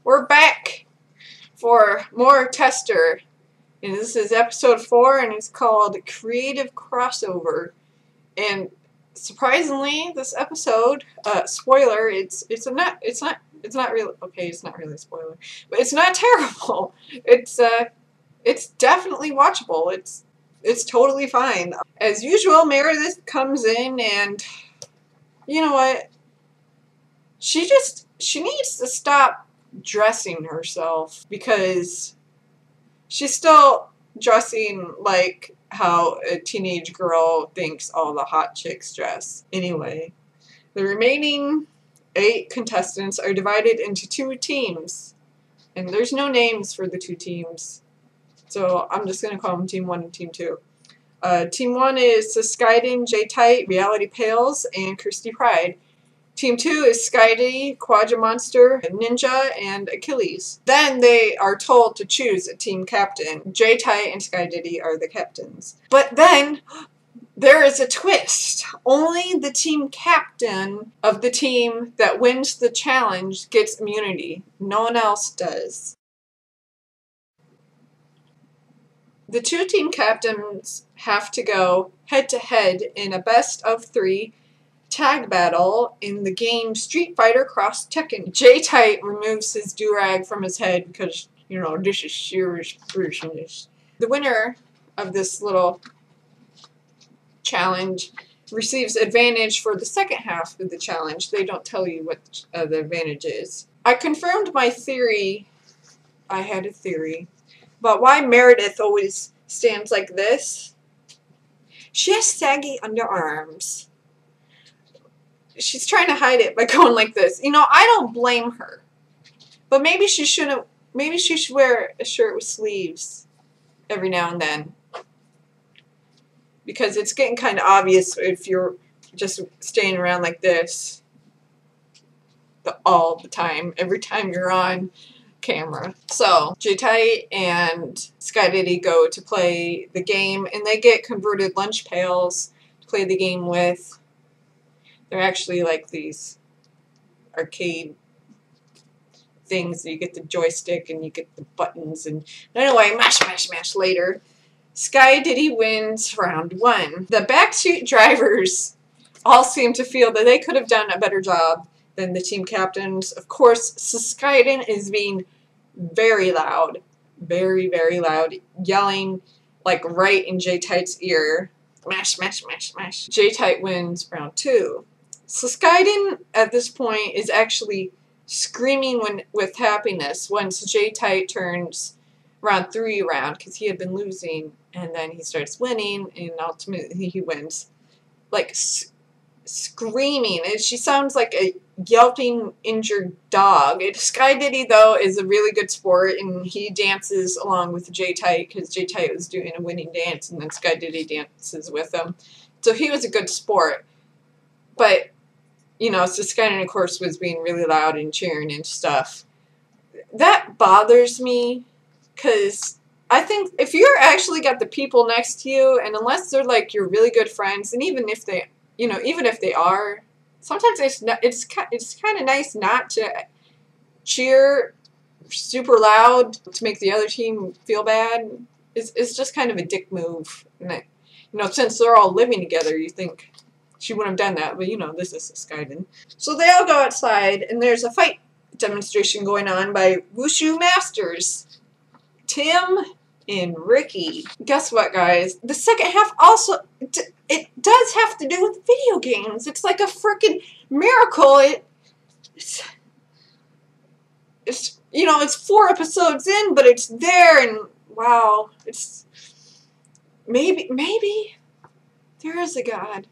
We're back for more Tester, and this is episode 4, and it's called Creative Crossover. And surprisingly, this episode, spoiler, it's not really okay. It's not really a spoiler, but it's not terrible. It's definitely watchable. It's totally fine. As usual, Meredith comes in, and you know what? She needs to stop dressing herself, because she's still dressing like how a teenage girl thinks all the hot chicks dress. Anyway, the remaining 8 contestants are divided into 2 teams, and there's no names for the 2 teams, so I'm just gonna call them Team 1 and Team 2. Team 1 is Skyden, J-Tight, Reality Pales, and Kirsty Pride. Team 2 is Skydiddy, Quadramonster, Ninja, and Achilles. Then they are told to choose a team captain. J-Tight and Skydiddy are the captains. But then there is a twist. Only the team captain of the team that wins the challenge gets immunity. No one else does. The 2 team captains have to go head-to-head in a best-of-3 tag battle in the game Street Fighter Cross Tekken. J-Tight removes his do-rag from his head because, you know, this is serious business. The winner of this little challenge receives advantage for the second half of the challenge. They don't tell you what the advantage is. I confirmed my theory. I had a theory about why Meredith always stands like this. She has saggy underarms. She's trying to hide it by going like this. You know, I don't blame her. But maybe she shouldn't. Maybe she should wear a shirt with sleeves every now and then. Because it's getting kind of obvious if you're just staying around like this all the time, every time you're on camera. So, J-Tight and Skydiddy go to play the game, and they get converted lunch pails to play the game with. They're actually like these arcade things. You get the joystick and you get the buttons. And anyway, mash, mash, mash later. Skydiddy wins round 1. The backseat drivers all seem to feel that they could have done a better job than the team captains. Of course, Skyden is being very loud. Very, very loud. Yelling like right in J-Tight's ear. Mash, mash, mash, mash. J-Tight wins round 2. So Skyden at this point is actually screaming with happiness once J-Tight turns round 3 around, because he had been losing, and then he starts winning, and ultimately he wins. Like screaming, and she sounds like a yelping injured dog. Skydiddy though is a really good sport, and he dances along with J-Tight because J-Tight was doing a winning dance, and then Skydiddy dances with him. So he was a good sport. But, you know, so Skyden, of course, was being really loud and cheering and stuff. That bothers me, because I think if you're actually got the people next to you, and unless they're like your really good friends, and even if they, you know, even if they are, sometimes it's kind of nice not to cheer super loud to make the other team feel bad. It's just kind of a dick move. And you know, since they're all living together, you think she wouldn't have done that, but you know, this is Skyden. So they all go outside, and there's a fight demonstration going on by Wushu Masters, Tim and Ricky. Guess what, guys? The second half also, it does have to do with video games. It's like a freaking miracle. It's you know, it's 4 episodes in, but it's there, and wow, it's maybe there is a God.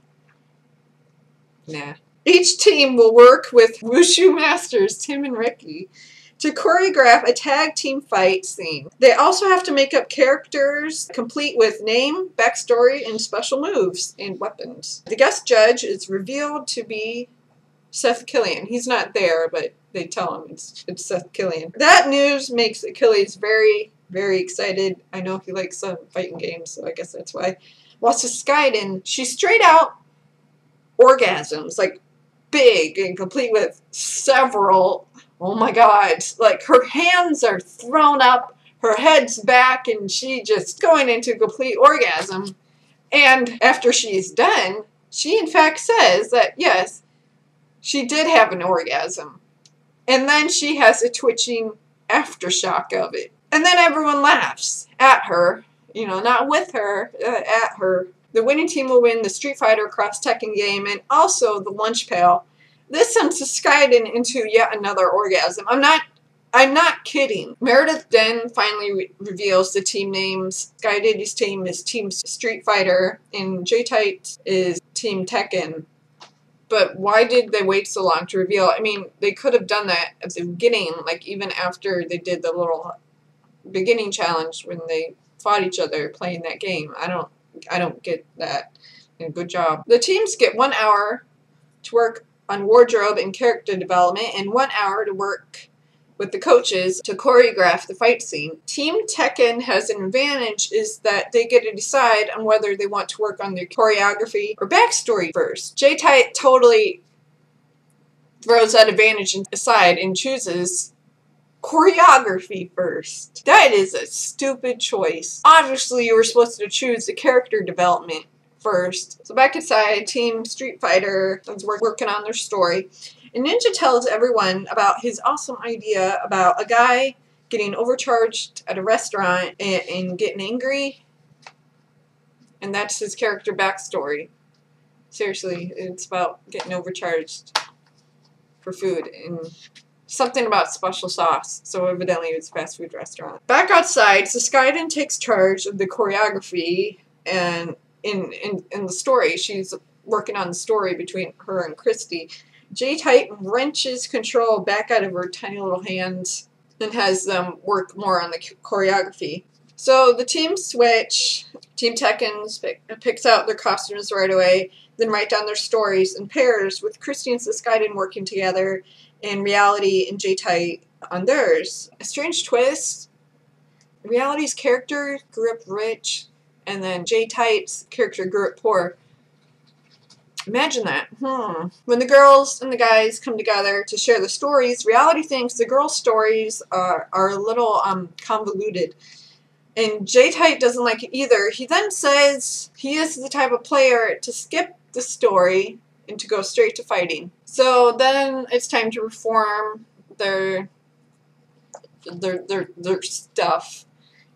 Nah. Each team will work with Wushu Masters, Tim and Ricky, to choreograph a tag team fight scene. They also have to make up characters complete with name, backstory, and special moves and weapons. The guest judge is revealed to be Seth Killian. He's not there, but they tell him it's Seth Killian. That news makes Achilles very, very excited. I know he likes some fighting games, so I guess that's why. While Skyden, she's straight out orgasms, like big and complete with several oh my god, like her hands are thrown up, her head's back, and she just going into complete orgasm. And after she's done, she in fact says that yes, she did have an orgasm. And then she has a twitching aftershock of it. And then everyone laughs at her, you know, not with her, at her. The winning team will win the Street Fighter Cross Tekken game and also the lunch pail. This sends Skyden into yet another orgasm. I'm not kidding. Meredith then finally reveals the team names. Skydidy's team is Team Street Fighter and J-Tight is Team Tekken. But why did they wait so long to reveal? I mean, they could have done that at the beginning, like even after they did the little beginning challenge when they fought each other playing that game. I don't get that. And good job. The teams get 1 hour to work on wardrobe and character development and 1 hour to work with the coaches to choreograph the fight scene. Team Tekken has an advantage is that they get to decide on whether they want to work on their choreography or backstory first. J-Tight totally throws that advantage aside and chooses choreography first. That is a stupid choice. Obviously, you were supposed to choose the character development first. So back inside, Team Street Fighter is working on their story. And Ninja tells everyone about his awesome idea about a guy getting overcharged at a restaurant and getting angry. And that's his character backstory. Seriously, it's about getting overcharged for food and something about special sauce. So evidently it's a fast food restaurant. Back outside, so Skyden takes charge of the choreography and in the story. She's working on the story between her and Christy. J-Tight wrenches control back out of her tiny little hands and has them work more on the choreography. So the teams switch. Team Tekken picks out their costumes right away, then write down their stories in pairs with Christy and Skyden working together and Reality and J-Tight on theirs. A strange twist. Reality's character grew up rich and then J-Tight's character grew up poor. Imagine that. When the girls and the guys come together to share the stories, Reality thinks the girls' stories are a little convoluted. And J-Tight doesn't like it either. He then says he is the type of player to skip the story and to go straight to fighting. So then it's time to reform their stuff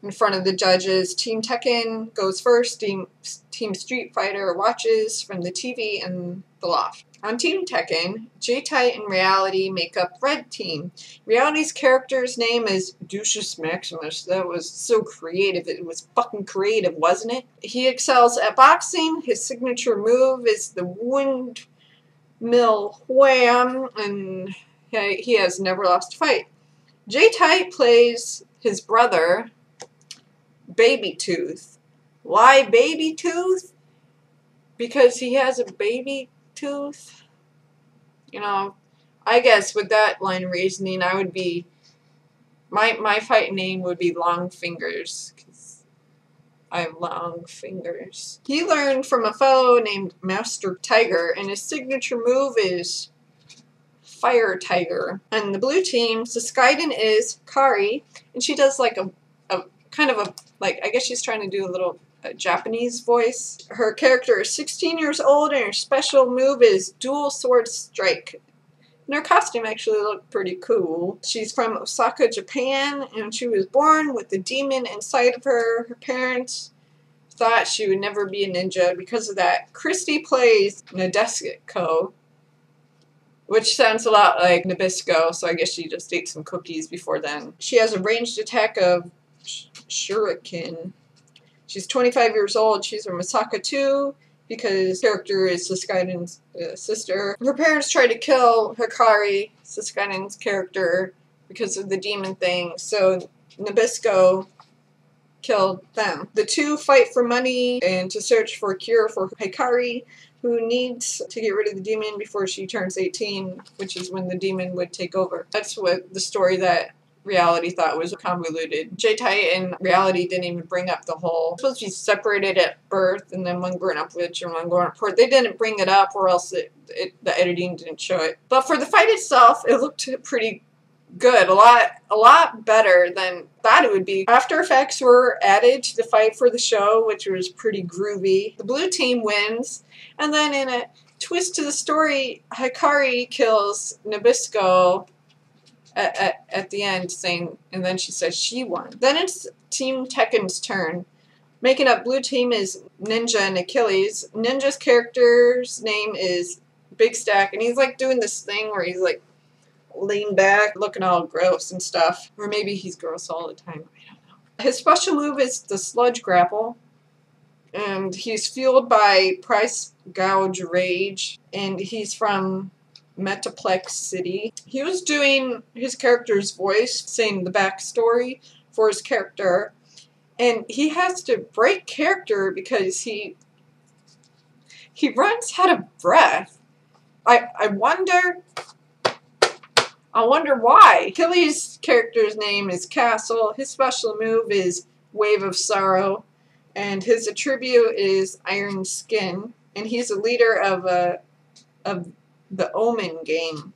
in front of the judges. Team Tekken goes first. Team Street Fighter watches from the TV in the loft. On Team Tekken, J-Tight and Reality make up Red Team. Reality's character's name is Ducius Maximus. That was so creative. It was fucking creative, wasn't it? He excels at boxing. His signature move is the windmill wham, and he has never lost a fight. J-Tight plays his brother, Baby Tooth. Why Baby Tooth? Because he has a baby tooth. You know, I guess with that line of reasoning, I would be my fight name would be Long Fingers, because I have long fingers. He learned from a fellow named Master Tiger, and his signature move is Fire Tiger. And the blue team, so Skyden is Kari, and she does like a kind of a, like, I guess she's trying to do a little Japanese voice. Her character is 16 years old, and her special move is Dual Sword Strike. And her costume actually looked pretty cool. She's from Osaka, Japan, and she was born with a demon inside of her. Her parents thought she would never be a ninja because of that. Christy plays Nadesico, which sounds a lot like Nabisco, so I guess she just ate some cookies before then. She has a ranged attack of Shuriken. She's 25 years old. She's from Osaka too, because character is Skyden's sister. Her parents tried to kill Hikari, Skyden's character, because of the demon thing, so Nabisco killed them. The two fight for money and to search for a cure for Hikari, who needs to get rid of the demon before she turns 18, which is when the demon would take over. That's what the story that Reality thought was convoluted. J-Tight and Reality didn't even bring up the whole, it's supposed to be separated at birth and then one growing up rich and one growing up poor. They didn't bring it up, or else the editing didn't show it. But for the fight itself, it looked pretty good, a lot better than thought it would be. After effects were added to the fight for the show, which was pretty groovy. The blue team wins, and then in a twist to the story, Hikari kills Nabisco at the end, saying, and then she says she won. Then it's Team Tekken's turn. Making up blue team is Ninja and Achilles. Ninja's character's name is Big Stack, and he's like doing this thing where he's like lean back, looking all gross and stuff. Or maybe he's gross all the time. I don't know. His special move is the Sludge Grapple. And he's fueled by Price Gouge Rage. And he's from Metaplex City. He was doing his character's voice, saying the backstory for his character. And he has to break character because he runs out of breath. I wonder why. Achilles' character's name is Castle. His special move is Wave of Sorrow. And his attribute is Iron Skin. And he's a leader of the Omen gang.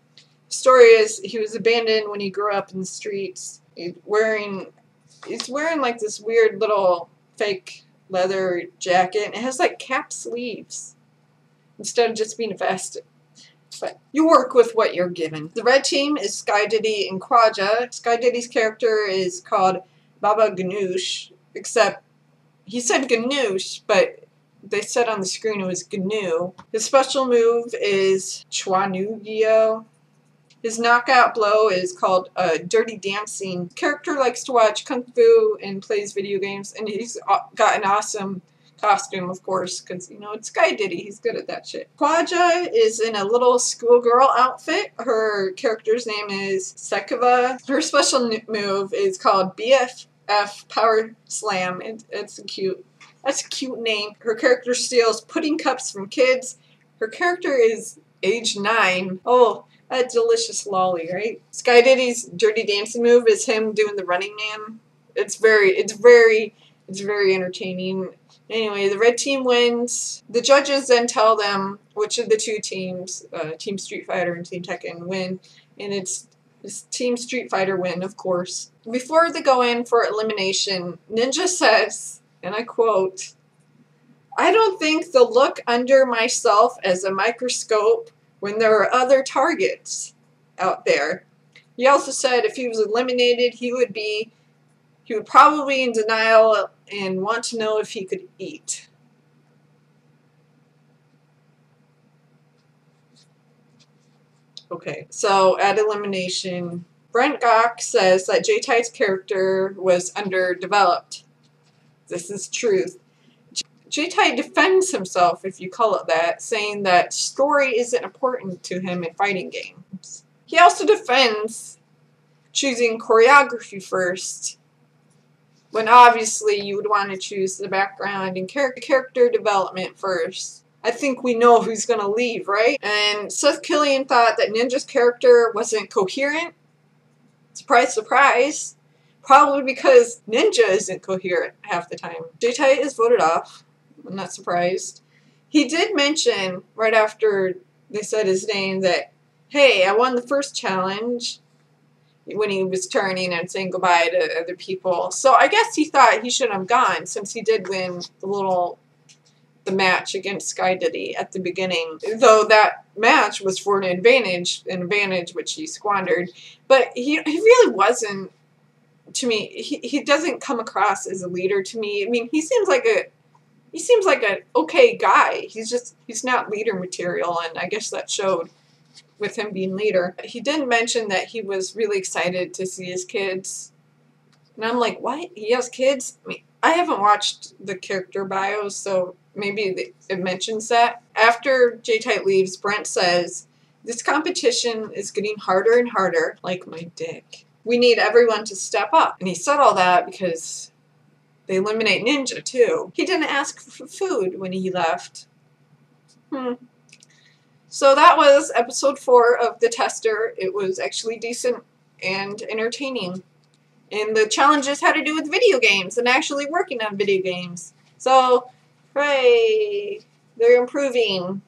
The story is he was abandoned when he grew up in the streets. He's wearing like this weird little fake leather jacket. And it has like cap sleeves instead of just being a vest. But you work with what you're given. The red team is Sky Diddy and Quaja. Sky Diddy's character is called Baba Ganoush, except he said Ganoush, but they said on the screen it was GNU. His special move is Chuanugyo. His knockout blow is called Dirty Dancing. Character likes to watch Kung Fu and plays video games, and he's got an awesome costume, of course, because, you know, it's Sky Diddy. He's good at that shit. Quaja is in a little schoolgirl outfit. Her character's name is Sekova. Her special move is called BFF Power Slam. That's a cute name. Her character steals pudding cups from kids. Her character is age 9. Oh, that delicious lolly, right? Sky Diddy's Dirty Dancing move is him doing the Running Man. It's very entertaining. Anyway, the red team wins. The judges then tell them which of the two teams, Team Street Fighter and Team Tekken, win. And it's Team Street Fighter win, of course. Before they go in for elimination, Ninja says, and I quote, "I don't think they'll look under myself as a microscope when there are other targets out there." He also said if he was eliminated, he would probably be in denial and want to know if he could eat. Okay, so at elimination, Brent Gock says that J-Type's character was underdeveloped. This is truth. J-Type defends himself, if you call it that, saying that story isn't important to him in fighting games. He also defends choosing choreography first, when obviously you would want to choose the background and character development first. I think we know who's going to leave, right? And Seth Killian thought that Ninja's character wasn't coherent. Surprise, surprise. Probably because Ninja isn't coherent half the time. J-Type is voted off. I'm not surprised. He did mention, right after they said his name, that, hey, I won the first challenge, when he was turning and saying goodbye to other people. So I guess he thought he shouldn't have gone, since he did win the match against Sky Diddy at the beginning. Though that match was for an advantage which he squandered. But he really wasn't, to me, he doesn't come across as a leader to me. I mean, he seems like an okay guy. He's not leader material, and I guess that showed with him being leader. He did mention that he was really excited to see his kids. And I'm like, what? He has kids? I mean, I haven't watched the character bios, so maybe it mentions that. After J-Type leaves, Brent says, "This competition is getting harder and harder, like my dick. We need everyone to step up." And he said all that because they eliminate Ninja, too. He didn't ask for food when he left. So that was episode 4 of The Tester. It was actually decent and entertaining. And the challenges had to do with video games and actually working on video games. So, hooray! They're improving.